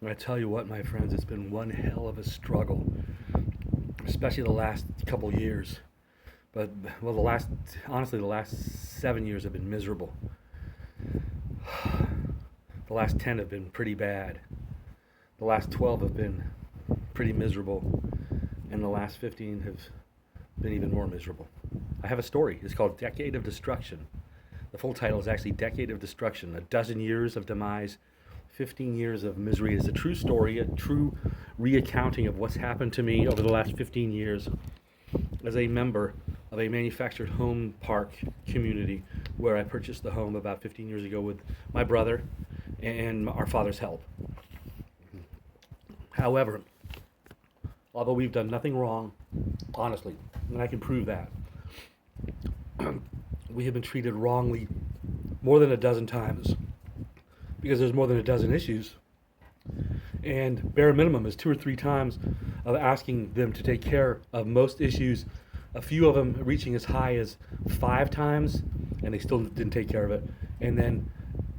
I tell you what, my friends, it's been one hell of a struggle, especially the last couple years. But, well, honestly, the last 7 years have been miserable. The last 10 have been pretty bad. The last 12 have been pretty miserable. And the last 15 have been even more miserable. I have a story. It's called Decade of Destruction. The full title is actually Decade of Destruction. A dozen years of demise, 15 years of misery. It's a true story, a true reaccounting of what's happened to me over the last 15 years as a member of a manufactured home park community where I purchased the home about 15 years ago with my brother and our father's help. However, although we've done nothing wrong, honestly, and I can prove that, we have been treated wrongly more than a dozen times because there's more than a dozen issues. And bare minimum is 2 or 3 times of asking them to take care of most issues, a few of them reaching as high as 5 times, and they still didn't take care of it. And then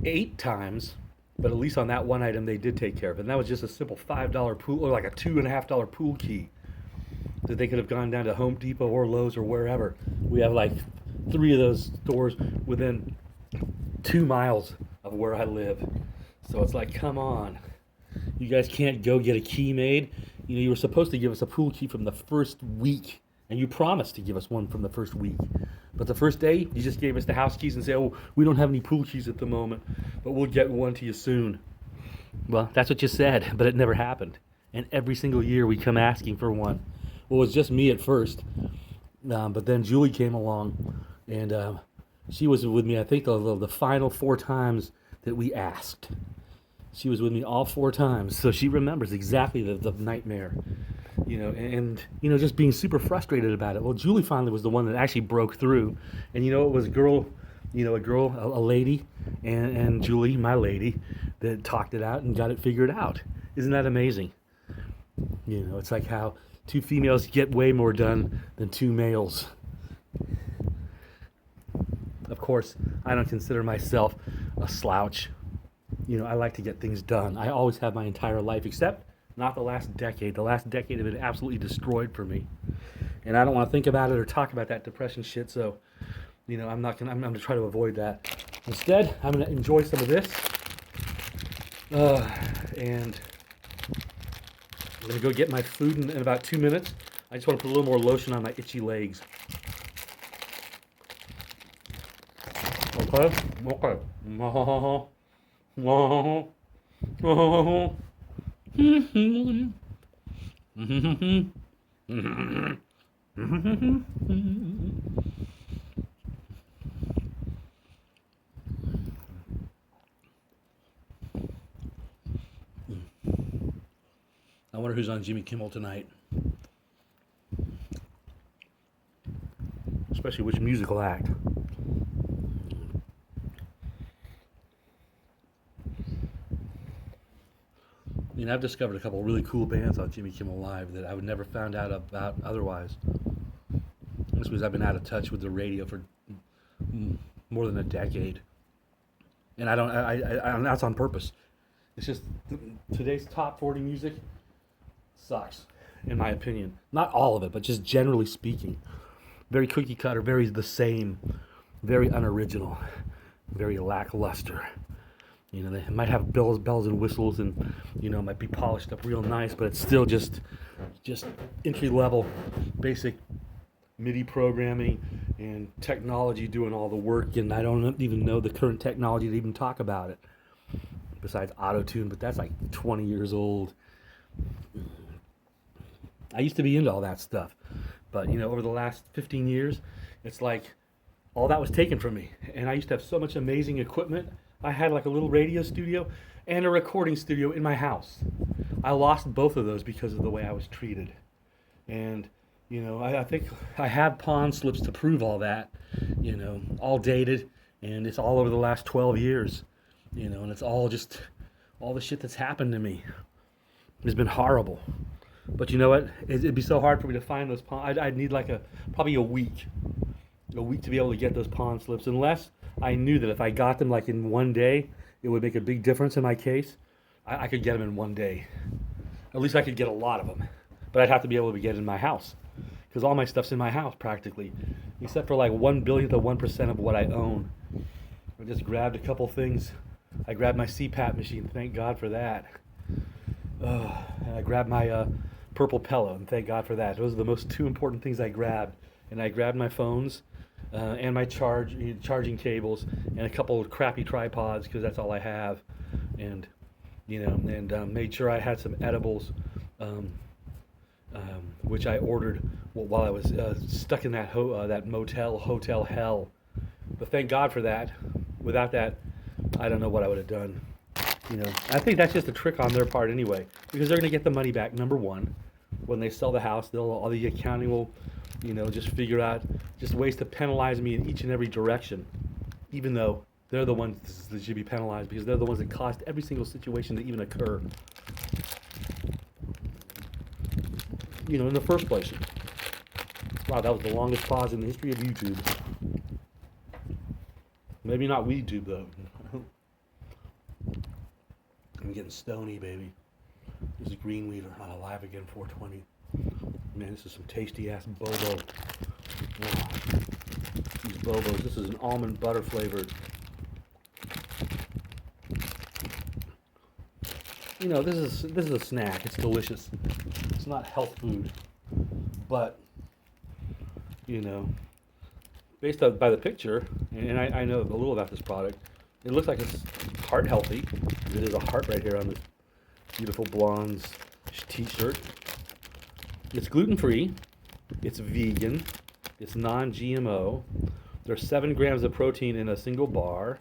8 times, but at least on that one item they did take care of it. And that was just a simple $5 pool, or like a $2.50 pool key that they could have gone down to Home Depot or Lowe's or wherever. We have like 3 of those stores within 2 miles of where I live. So it's like, come on. You guys can't go get a key made. You were supposed to give us a pool key from the first week, and you promised to give us one from the first week. But the first day, you just gave us the house keys and said, oh, we don't have any pool keys at the moment, but we'll get one to you soon. Well, that's what you said, but it never happened. And every single year we come asking for one. Well, it was just me at first, but then Julie came along, and she was with me, I think, the final 4 times that we asked. She was with me all 4 times, so she remembers exactly the nightmare, and just being super frustrated about it. Well, Julie finally was the one that actually broke through, and it was a lady, and Julie, my lady, that talked it out and got it figured out. Isn't that amazing? It's like how 2 females get way more done than 2 males. Of course, I don't consider myself a slouch. I like to get things done. I always have my entire life, except not the last decade. The last decade has been absolutely destroyed for me. And I don't want to think about it or talk about that depression shit, so, I'm going to try to avoid that. Instead, I'm going to enjoy some of this. And I'm going to go get my food in about 2 minutes. I just want to put a little more lotion on my itchy legs. Okay? I wonder who's on Jimmy Kimmel tonight. Especially which musical act. I've discovered a couple of really cool bands on Jimmy Kimmel Live that I would never found out about otherwise. This because I've been out of touch with the radio for more than a decade, and I that's on purpose. It's just today's top 40 music sucks, in my opinion. Not all of it, but just generally speaking, very cookie cutter, very the same, very unoriginal, very lackluster. They might have bells and whistles, and might be polished up real nice, but it's still just entry level, basic MIDI programming and technology doing all the work, and I don't even know the current technology to even talk about it. Besides auto-tune, but that's like 20 years old. I used to be into all that stuff, but over the last 15 years, it's like all that was taken from me, and I used to have so much amazing equipment. I had like a little radio studio and a recording studio in my house. I lost both of those because of the way I was treated. And, I think I have pawn slips to prove all that, all dated, and it's all over the last 12 years, and it's all the shit that's happened to me. It's been horrible. But you know what? It'd be so hard for me to find those pawn. I'd need like probably a week to be able to get those pawn slips, unless I knew that if I got them like in one day, it would make a big difference in my case. I could get them in one day. At least I could get a lot of them. But I'd have to be able to get in my house. Because all my stuff's in my house practically. Except for like 1/1000000000 of 1% of what I own. I just grabbed a couple things. I grabbed my CPAP machine, thank God for that. And I grabbed my purple pillow, and thank God for that. Those are the most two important things I grabbed. And I grabbed my phones and my charging cables and a couple of crappy tripods because that's all I have. And made sure I had some edibles, which I ordered while I was stuck in that hotel hell. But thank God for that. Without that, I don't know what I would have done. I think that's just a trick on their part anyway, because they're going to get the money back. Number one, when they sell the house, all the accounting will, just figure out just ways to penalize me in each and every direction, even though they're the ones that should be penalized because they're the ones that caused every single situation to even occur. In the first place. Wow, that was the longest pause in the history of YouTube. Maybe not YouTube though. I'm getting stony, baby. This is green weed on Alive Again 420. Man, this is some tasty ass bobo. Wow. These bobos. This is an almond butter flavored. This is a snack. It's delicious. It's not health food, but based on by the picture, and I know a little about this product. It looks like it's heart healthy. There's a heart right here on this beautiful blonde's t-shirt. It's gluten-free. It's vegan. It's non-GMO. There's 7 grams of protein in a single bar.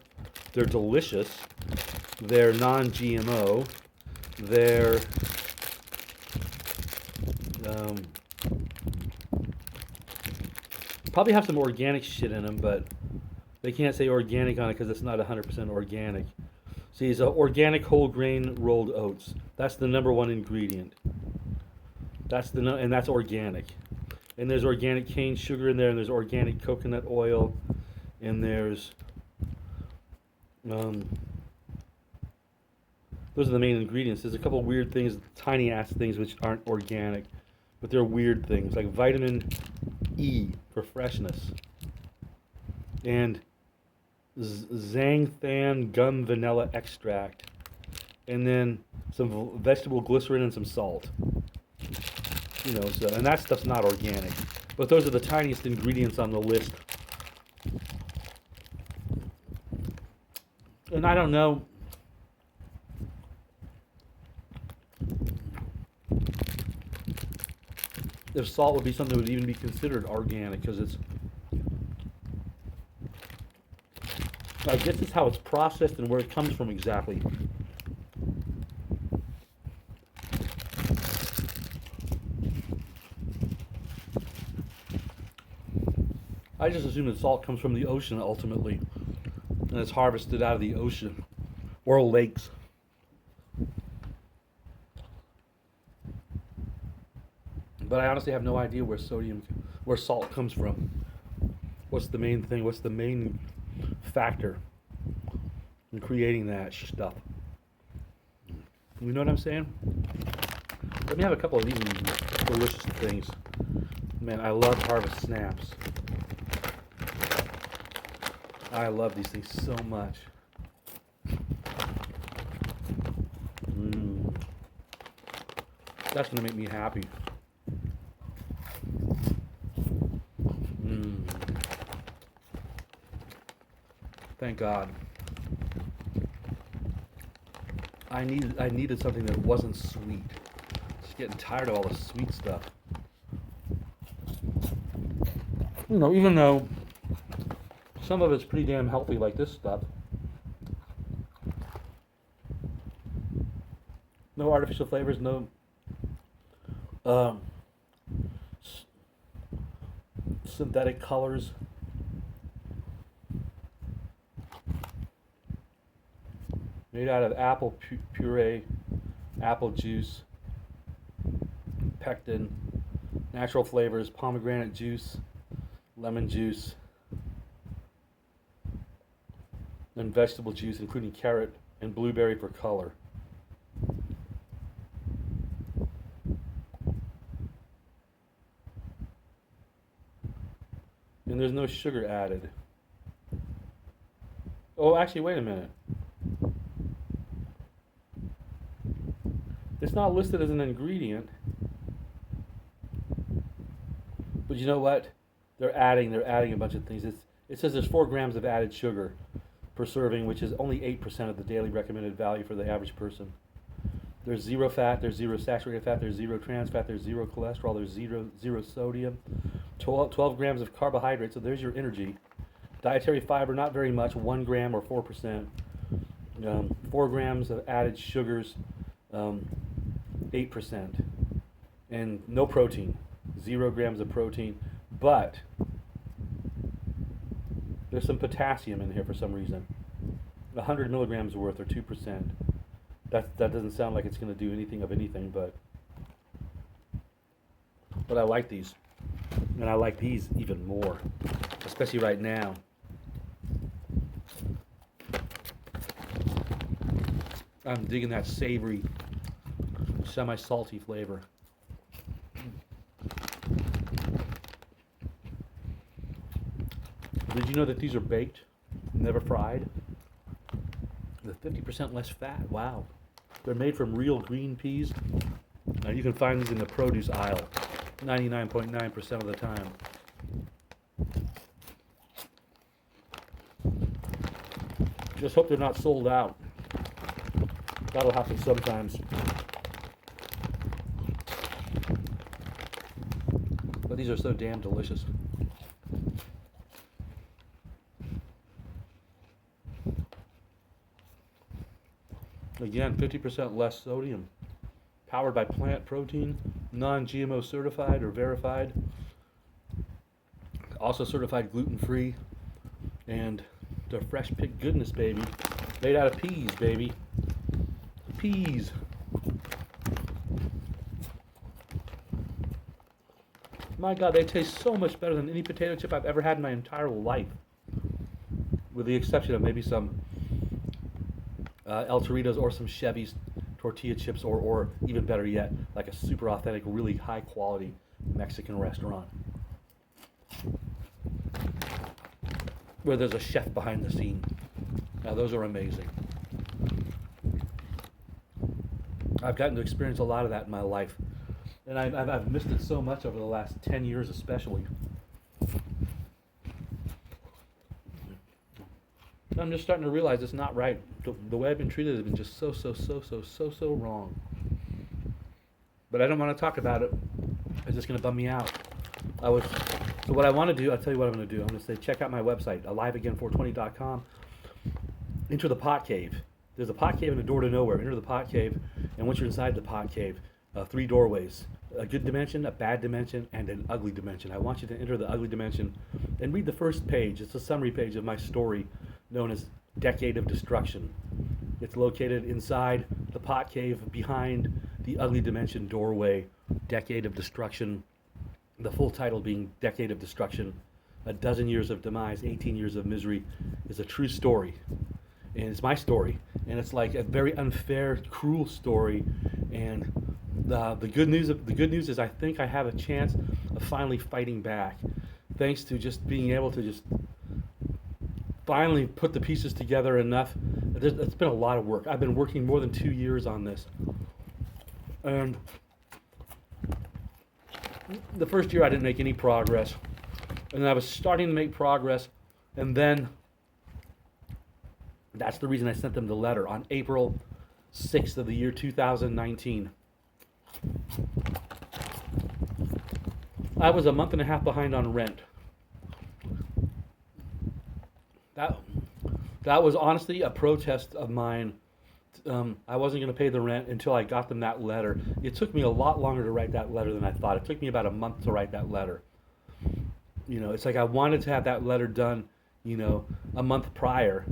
They're delicious. They're non-GMO. They're probably have some organic shit in them, but they can't say organic on it because it's not 100% organic. See, it's organic whole grain rolled oats. That's the number one ingredient. And that's organic. And there's organic cane sugar in there, and there's organic coconut oil, and there's those are the main ingredients. There's a couple weird things, tiny ass things which aren't organic, but they're weird things like vitamin E for freshness, and xanthan gum vanilla extract, and then some vegetable glycerin and some salt. And that stuff's not organic, but those are the tiniest ingredients on the list. And I don't know if salt would be something that would even be considered organic, because I guess it's how it's processed and where it comes from exactly. I just assume that salt comes from the ocean ultimately, and it's harvested out of the ocean or lakes. But I honestly have no idea where salt comes from. What's the main thing? What's the main factor in creating that stuff? You know what I'm saying? Let me have a couple of these delicious things. Man, I love Harvest Snaps. I love these things so much. That's gonna make me happy. Thank God. I needed something that wasn't sweet. Just getting tired of all the sweet stuff. Even though some of it's pretty damn healthy, like this stuff. No artificial flavors, no synthetic colors. Made out of apple puree, apple juice, pectin, natural flavors, pomegranate juice, lemon juice, and vegetable juice, including carrot and blueberry for color. And there's no sugar added. Oh, actually, wait a minute. It's not listed as an ingredient. But you know what? They're adding a bunch of things. It says there's 4 grams of added sugar per serving, which is only 8% of the daily recommended value for the average person. There's 0 fat, there's 0 saturated fat, there's 0 trans fat, there's 0 cholesterol, there's 0 sodium, 12 grams of carbohydrates, so there's your energy. Dietary fiber, not very much, 1 gram or 4%. 4 grams of added sugars, 8%. And no protein, 0 grams of protein, but there's some potassium in here for some reason. 100 milligrams worth, or 2%. That doesn't sound like it's going to do anything of anything, but I like these. And I like these even more, especially right now. I'm digging that savory, semi-salty flavor. Did you know that these are baked, never fried? With 50% less fat. Wow. They're made from real green peas. Now you can find these in the produce aisle 99.9% of the time. Just hope they're not sold out. That'll happen sometimes. But these are so damn delicious. Again, 50% less sodium. Powered by plant protein, non-GMO certified or verified. Also certified gluten-free. And the fresh picked goodness, baby. Made out of peas, baby. Peas. My God, they taste so much better than any potato chip I've ever had in my entire life. With the exception of maybe some El Torritos or some Chevy's tortilla chips, or even better yet, like a super authentic, really high quality Mexican restaurant where there's a chef behind the scene. Now those are amazing. I've gotten to experience a lot of that in my life, and I've missed it so much over the last 10 years especially. I'm just starting to realize it's not right. The way I've been treated has been just so wrong. But I don't want to talk about it. It's just going to bum me out. So what I want to do, I'll tell you what I'm going to do. I'm going to say check out my website, aliveagain420.com. Enter the pot cave. There's a pot cave and a door to nowhere. Enter the pot cave, and once you're inside the pot cave, 3 doorways. A good dimension, a bad dimension, and an ugly dimension. I want you to enter the ugly dimension and read the first page. It's a summary page of my story known as Decade of Destruction. It's located inside the pot cave behind the ugly dimension doorway, Decade of Destruction. The full title being Decade of Destruction, a dozen years of demise, 18 years of misery, is a true story. And it's my story. And it's like a very unfair, cruel story. And the good news is I think I have a chance of finally fighting back, thanks to just being able to just finally put the pieces together enough. It's been a lot of work. I've been working more than 2 years on this. And the first year I didn't make any progress. And then I was starting to make progress. And then that's the reason I sent them the letter on April 6th of the year 2019. I was a month and a half behind on rent. That was honestly a protest of mine. I wasn't going to pay the rent until I got them that letter. It took me a lot longer to write that letter than I thought. It took me about a month to write that letter. You know, it's like I wanted to have that letter done, you know, a month prior,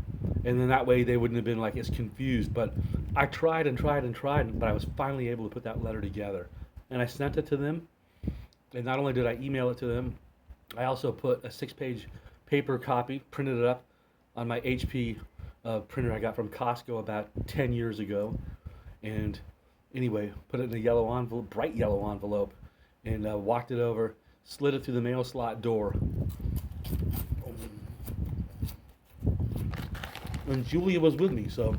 and then that way they wouldn't have been like as confused. But I tried and tried and tried, but I was finally able to put that letter together. And I sent it to them, and not only did I email it to them, I also put a 6-page paper copy, printed it up on my HP printer I got from Costco about 10 years ago. And anyway, put it in a yellow envelope, bright yellow envelope, and walked it over, slid it through the mail slot door, and Julia was with me, so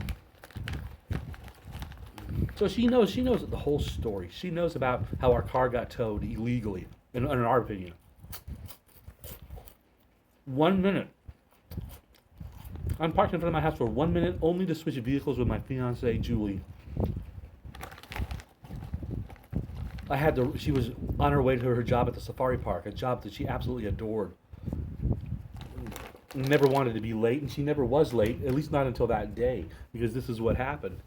she knows the whole story. She knows about how our car got towed illegally, in our opinion. 1 minute. I'm parked in front of my house for 1 minute, only to switch vehicles with my fiancée, Julie. She was on her way to her job at the safari park, a job that she absolutely adored. Never wanted to be late, and she never was late, at least not until that day, because this is what happened.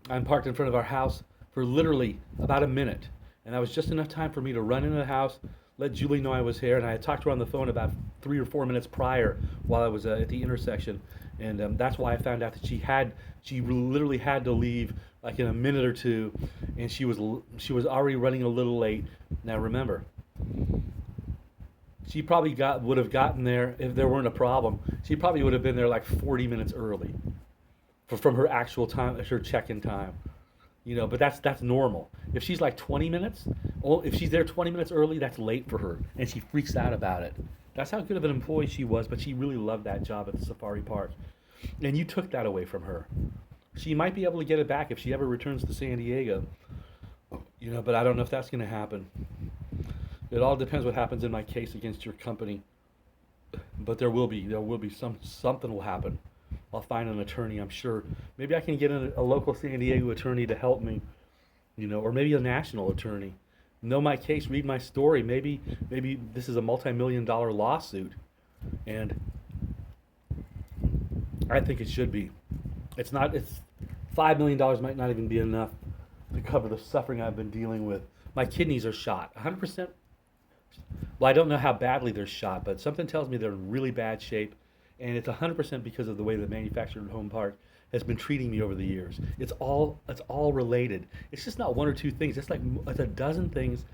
I'm parked in front of our house for literally about a minute, and that was just enough time for me to run into the house, let Julie know I was here, and I had talked to her on the phone about 3 or 4 minutes prior while I was at the intersection, and that's why I found out that she literally had to leave like in a minute or two, and she was already running a little late. Now remember, she probably would have gotten there if there weren't a problem. She probably would have been there like 40 minutes early from her actual time, her check-in time. But that's normal. If she's like 20 minutes, if she's there 20 minutes early, that's late for her, and she freaks out about it. That's how good of an employee she was, but she really loved that job at the safari park. And you took that away from her. She might be able to get it back if she ever returns to San Diego. But I don't know if that's going to happen. It all depends what happens in my case against your company. But there will be something will happen. I'll find an attorney, I'm sure. Maybe I can get a local San Diego attorney to help me, or maybe a national attorney. Know my case, read my story. Maybe this is a multi-million-dollar lawsuit, and I think it should be. It's $5 million might not even be enough to cover the suffering I've been dealing with. My kidneys are shot, 100%. Well, I don't know how badly they're shot, but something tells me they're in really bad shape. And it's 100% because of the way the manufactured home park has been treating me over the years. It's all related. It's just not one or two things. It's a dozen things,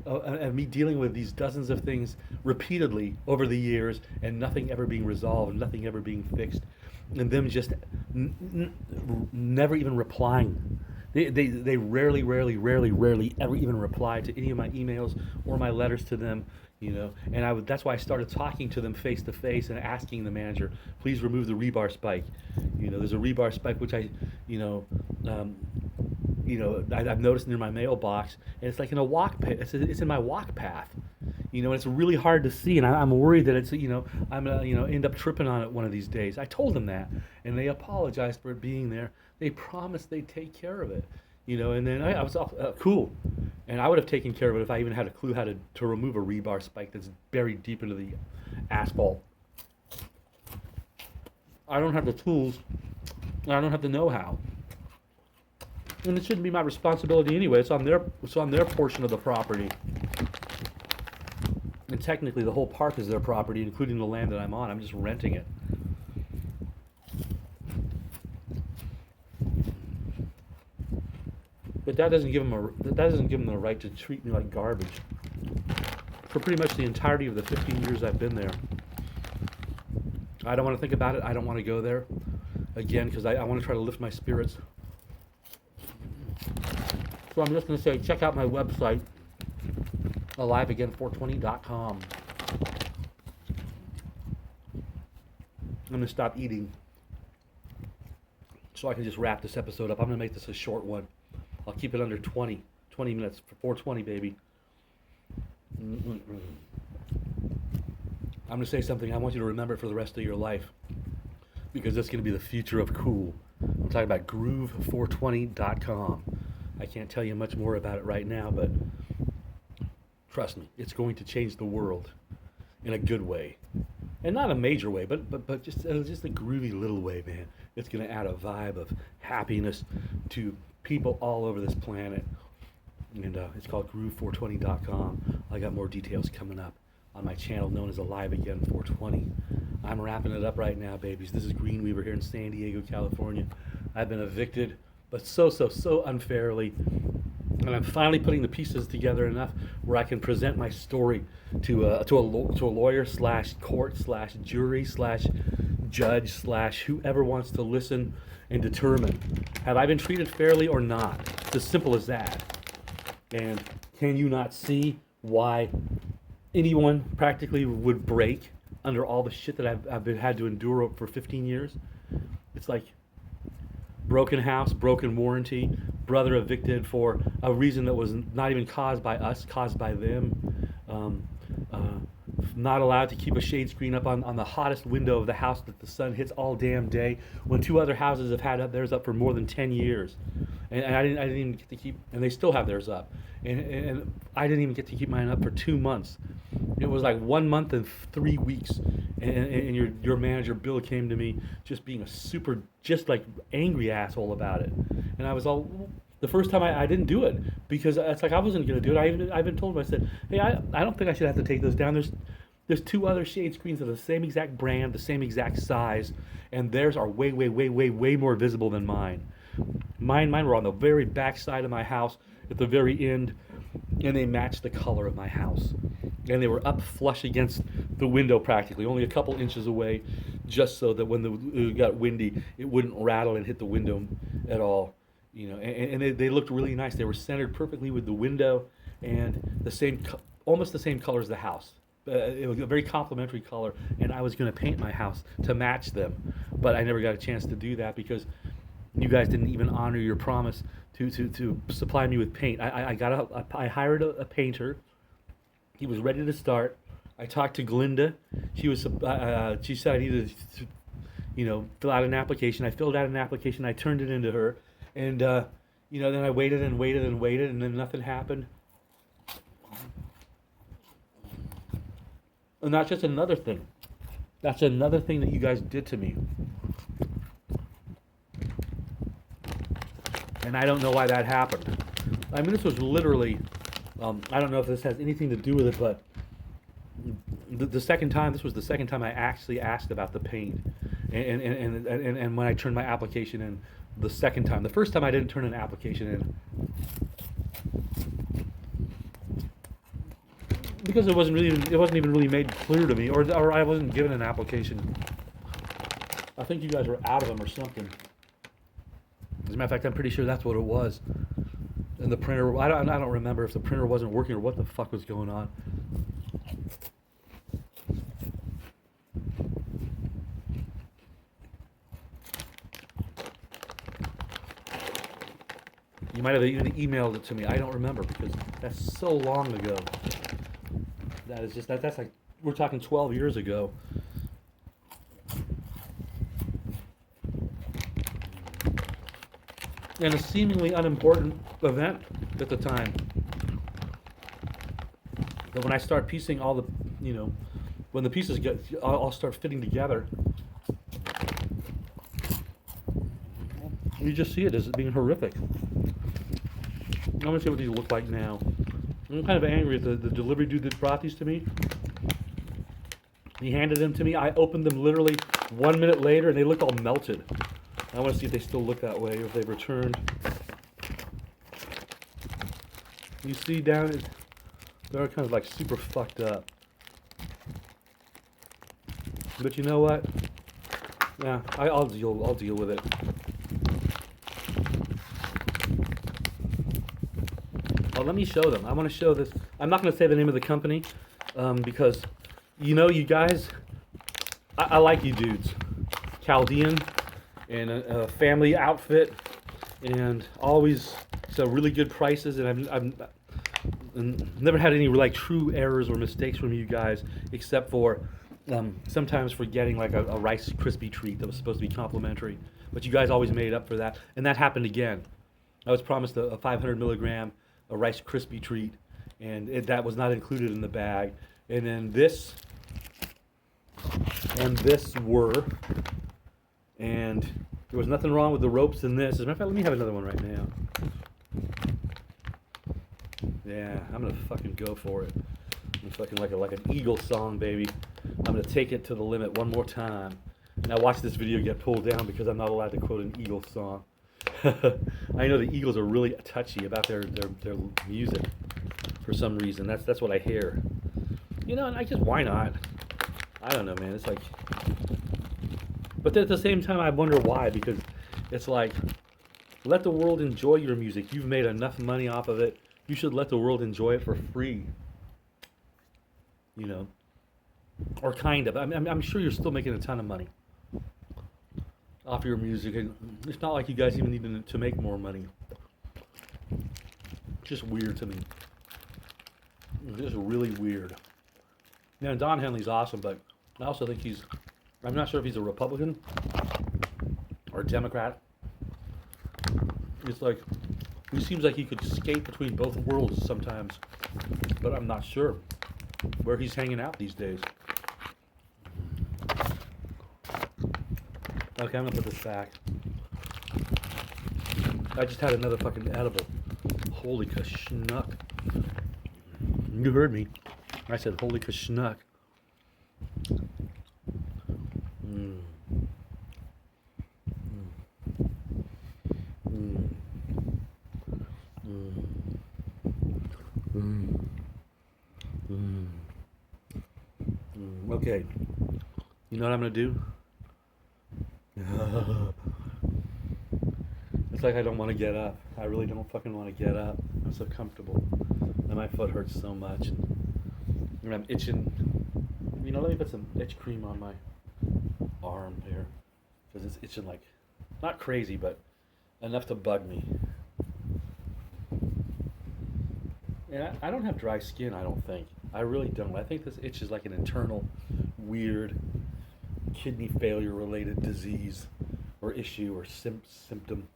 and me dealing with these dozens of things repeatedly over the years, and nothing ever being resolved, nothing ever being fixed, and them just never even replying. They rarely ever even reply to any of my emails or my letters to them. And that's why I started talking to them face to face and asking the manager, please remove the rebar spike. There's a rebar spike which I've noticed near my mailbox, and it's like in a walk path. It's in my walk path. And it's really hard to see, and I'm worried that I'm gonna end up tripping on it one of these days. I told them that, and they apologized for it being there. They promised they'd take care of it. And then I was cool. And I would have taken care of it if I even had a clue how to remove a rebar spike that's buried deep into the asphalt. I don't have the tools, and I don't have the know-how. And it shouldn't be my responsibility anyway. It's on their portion of the property. And technically the whole park is their property, including the land that I'm on. I'm just renting it. But that doesn't give them the right to treat me like garbage. For pretty much the entirety of the 15 years I've been there. I don't want to think about it. I don't want to go there again because I want to try to lift my spirits. So I'm just going to say, check out my website, aliveagain420.com. I'm going to stop eating so I can just wrap this episode up. I'm going to make this a short one. I'll keep it under 20 minutes for 420, baby. I'm going to say something I want you to remember for the rest of your life, because it's going to be the future of cool. I'm talking about groove420.com. I can't tell you much more about it right now, but trust me, it's going to change the world in a good way. And not a major way, but just a groovy little way, man. It's going to add a vibe of happiness to people all over this planet. And it's called groove420.com. I got more details coming up on my channel known as Alive Again 420. I'm wrapping it up right now, babies. This is Green Weaver here in San Diego, California. I've been evicted, but so unfairly. And I'm finally putting the pieces together enough where I can present my story to a lawyer / court / jury / judge / whoever wants to listen and determine, have I been treated fairly or not? It's as simple as that. And can you not see why anyone practically would break under all the shit that I've been had to endure for 15 years. It's like broken house, broken warranty, brother evicted for a reason that was not even caused by us, caused by them. Not allowed to keep a shade screen up on the hottest window of the house that the sun hits all damn day, when 2 other houses have had theirs up for more than 10 years. And I didn't even get to keep, and they still have theirs up. And I didn't even get to keep mine up for 2 months. It was like 1 month and 3 weeks. And your manager, Bill, came to me just being a super, just like angry asshole about it. And I was all, the first time I didn't do it because it's like I wasn't going to do it. I've been told, I said, hey, I don't think I should have to take those down. There's 2 other shade screens of the same exact brand, the same exact size, and theirs are way, way, way, way, way more visible than mine. Mine were on the very back side of my house at the very end, and they matched the color of my house. And they were up flush against the window practically, only a couple inches away, just so that when it got windy, it wouldn't rattle and hit the window at all. You know, and they looked really nice. They were centered perfectly with the window, and almost the same color as the house. It was a very complimentary color, and I was going to paint my house to match them, but I never got a chance to do that because you guys didn't even honor your promise to supply me with paint. I hired a painter. He was ready to start. I talked to Glinda. She said I needed to, fill out an application. I filled out an application. I turned it into her, and then I waited and waited and waited, and then nothing happened. And that's just another thing. That's another thing that you guys did to me. And I don't know why that happened. I mean, this was literally, I don't know if this has anything to do with it, but this was the second time I actually asked about the paint. And when I turned my application in the second time. The first time I didn't turn an application in because it wasn't even really made clear to me, or I wasn't given an application. I think you guys were out of them or something. As a matter of fact, I'm pretty sure that's what it was. And the printer, I don't remember if the printer wasn't working or what the fuck was going on. You might have even emailed it to me. I don't remember because that's so long ago. That's like, we're talking 12 years ago. And a seemingly unimportant event at the time. But when I start piecing all the, when the pieces all start fitting together, you just see it as being horrific. I'm gonna see what these look like now. I'm kind of angry at the delivery dude that brought these to me. He handed them to me. I opened them literally 1 minute later, and they looked all melted. I want to see if they still look that way, or if they've returned. You see down it, they're kind of like super fucked up. But you know what? Yeah, I'll deal with it. Well, let me show them. I want to show this. I'm not going to say the name of the company because, you guys, I like you dudes. Chaldean and a family outfit, and always so really good prices. And I've never had any like true errors or mistakes from you guys, except for sometimes forgetting like a Rice Krispie treat that was supposed to be complimentary. But you guys always made up for that, and that happened again. I was promised a 500 milligram a Rice Krispie treat, and that was not included in the bag. And then this and this were, and there was nothing wrong with the ropes in this. As a matter of fact, let me have another one right now. Yeah, I'm gonna fucking go for it. I'm fucking like an Eagle song, baby. I'm gonna take it to the limit one more time. Now watch this video get pulled down because I'm not allowed to quote an Eagle song. I know the Eagles are really touchy about their music for some reason. That's what I hear. And I guess why not? I don't know, man. It's like, but at the same time, I wonder why, because it's like, let the world enjoy your music. You've made enough money off of it. You should let the world enjoy it for free. or kind of. I'm sure you're still making a ton of money off your music, and it's not like you guys even need to make more money. It's just weird to me. It's just really weird. Yeah, Don Henley's awesome, but I also think I'm not sure if he's a Republican or a Democrat. It's like, he seems like he could skate between both worlds sometimes, but I'm not sure where he's hanging out these days. Okay, I'm gonna put this back. I just had another fucking edible. Holy schnuck. You heard me. I said holy schnuck. Mm. Mm. Mm. Mm. Mm. Mm. Okay. You know what I'm gonna do? It's like I don't want to get up. I really don't fucking want to get up. I'm so comfortable. And my foot hurts so much. And I'm itching. You know, let me put some itch cream on my arm here. Because it's itching like, not crazy, but enough to bug me. And I don't have dry skin, I don't think. I really don't. I think this itch is like an internal, weird, kidney failure related disease or issue or symptom.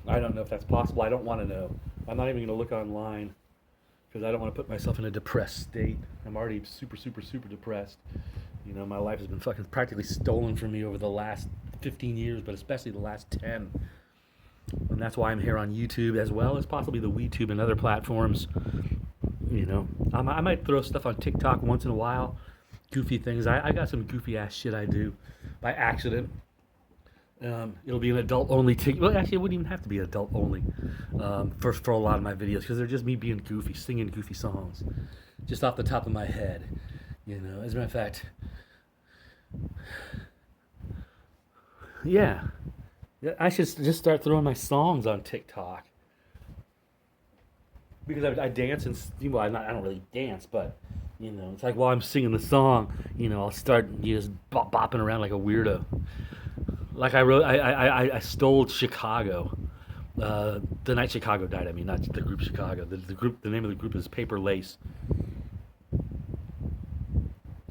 I don't know if that's possible. I don't want to know. I'm not even going to look online because I don't want to put myself in a depressed state. I'm already super, super, super depressed. You know, my life has been fucking practically stolen from me over the last 15 years, but especially the last 10. And that's why I'm here on YouTube, as well as possibly the WeTube and other platforms. You know, I might throw stuff on TikTok once in a while. Goofy things. I got some goofy ass shit I do by accident. It'll be an adult only well, actually, it wouldn't even have to be adult only for a lot of my videos, because they're just me being goofy, singing goofy songs, just off the top of my head. You know, as a matter of fact, yeah, I should just start throwing my songs on TikTok, because I dance and well, I don't really dance, but you know, it's like while I'm singing the song, you know, I'll start just bopping around like a weirdo. Like I stole Chicago. The night Chicago died. I mean, not the group Chicago. The name of the group is Paper Lace.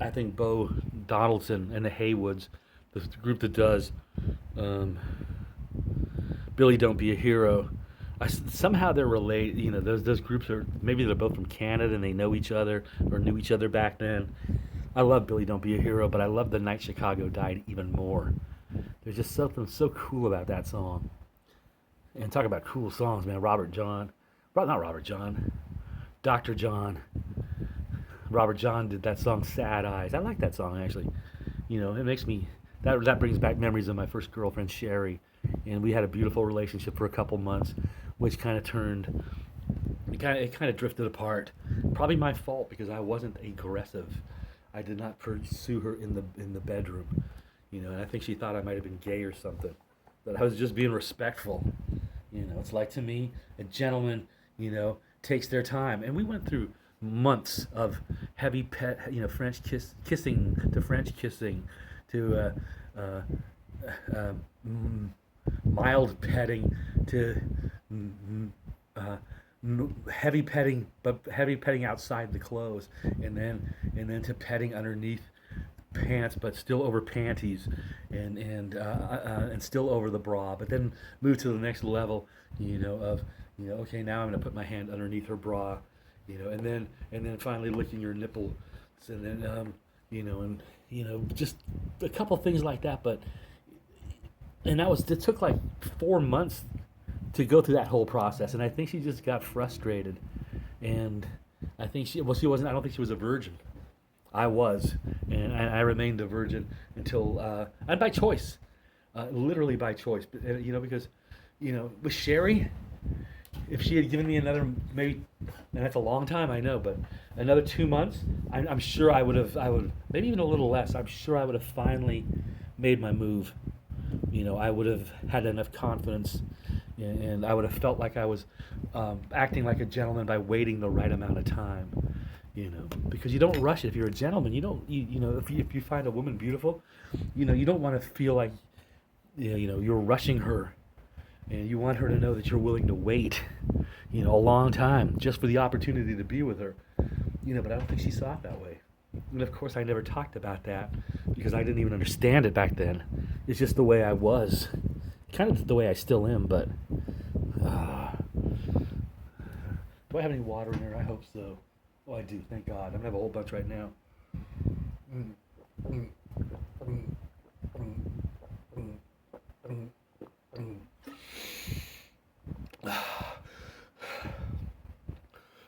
I think Bo Donaldson and the Haywoods, the group that does Billy Don't Be a Hero. Somehow they're related. You know, those groups are, maybe they're both from Canada and they know each other or knew each other back then. I love Billy Don't Be a Hero, but I love The Night Chicago Died even more. There's just something so cool about that song. And talk about cool songs, man. Dr. John. Robert John did that song Sad Eyes. I like that song, actually. You know, it makes me, that brings back memories of my first girlfriend, Sherry. And we had a beautiful relationship for a couple months, which kind of drifted apart. Probably my fault, because I wasn't aggressive. I did not pursue her in the bedroom. You know, and I think she thought I might have been gay or something. But I was just being respectful. You know, it's like, to me, a gentleman, you know, takes their time. And we went through months of heavy French kissing to mild petting to heavy petting, but heavy petting outside the clothes, and then to petting underneath pants, but still over panties, and still over the bra, but then move to the next level, you know, of, you know, okay, now I'm going to put my hand underneath her bra, you know, and then finally licking your nipple, and then just a couple things like that. But it took like 4 months to go through that whole process, and I think she just got frustrated, and I think she wasn't. I don't think she was a virgin. I was, and I remained a virgin until, and by choice, literally by choice. But, you know, because, you know, with Sherry, if she had given me another, maybe, and that's a long time, I know, but another 2 months, I'm sure I would, maybe even a little less, I'm sure I would have finally made my move. You know, I would have had enough confidence, and I would have felt like I was acting like a gentleman by waiting the right amount of time. because you don't rush it. If you're a gentleman, you don't, if you find a woman beautiful, you don't want to feel like, you're rushing her, and you want her to know that you're willing to wait, a long time just for the opportunity to be with her, but I don't think she saw it that way. And of course, I never talked about that because I didn't even understand it back then. It's just the way I was, kind of the way I still am, but do I have any water in there? I hope so. Oh, I do. Thank God. I'm going to have a whole bunch right now.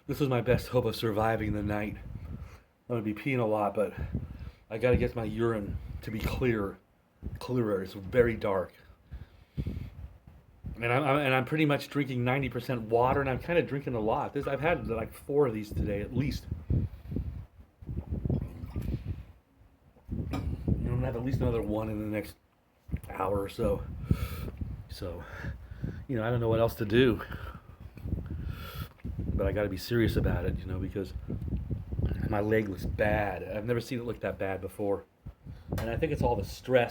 This is my best hope of surviving the night. I'm going to be peeing a lot, but I got to get my urine to be clearer. It's very dark. And I'm pretty much drinking 90% water, and I'm kind of drinking a lot. I've had like 4 of these today at least. I'm gonna have at least another one in the next hour or so. So, I don't know what else to do. But I got to be serious about it, because my leg looks bad. I've never seen it look that bad before. And I think it's all the stress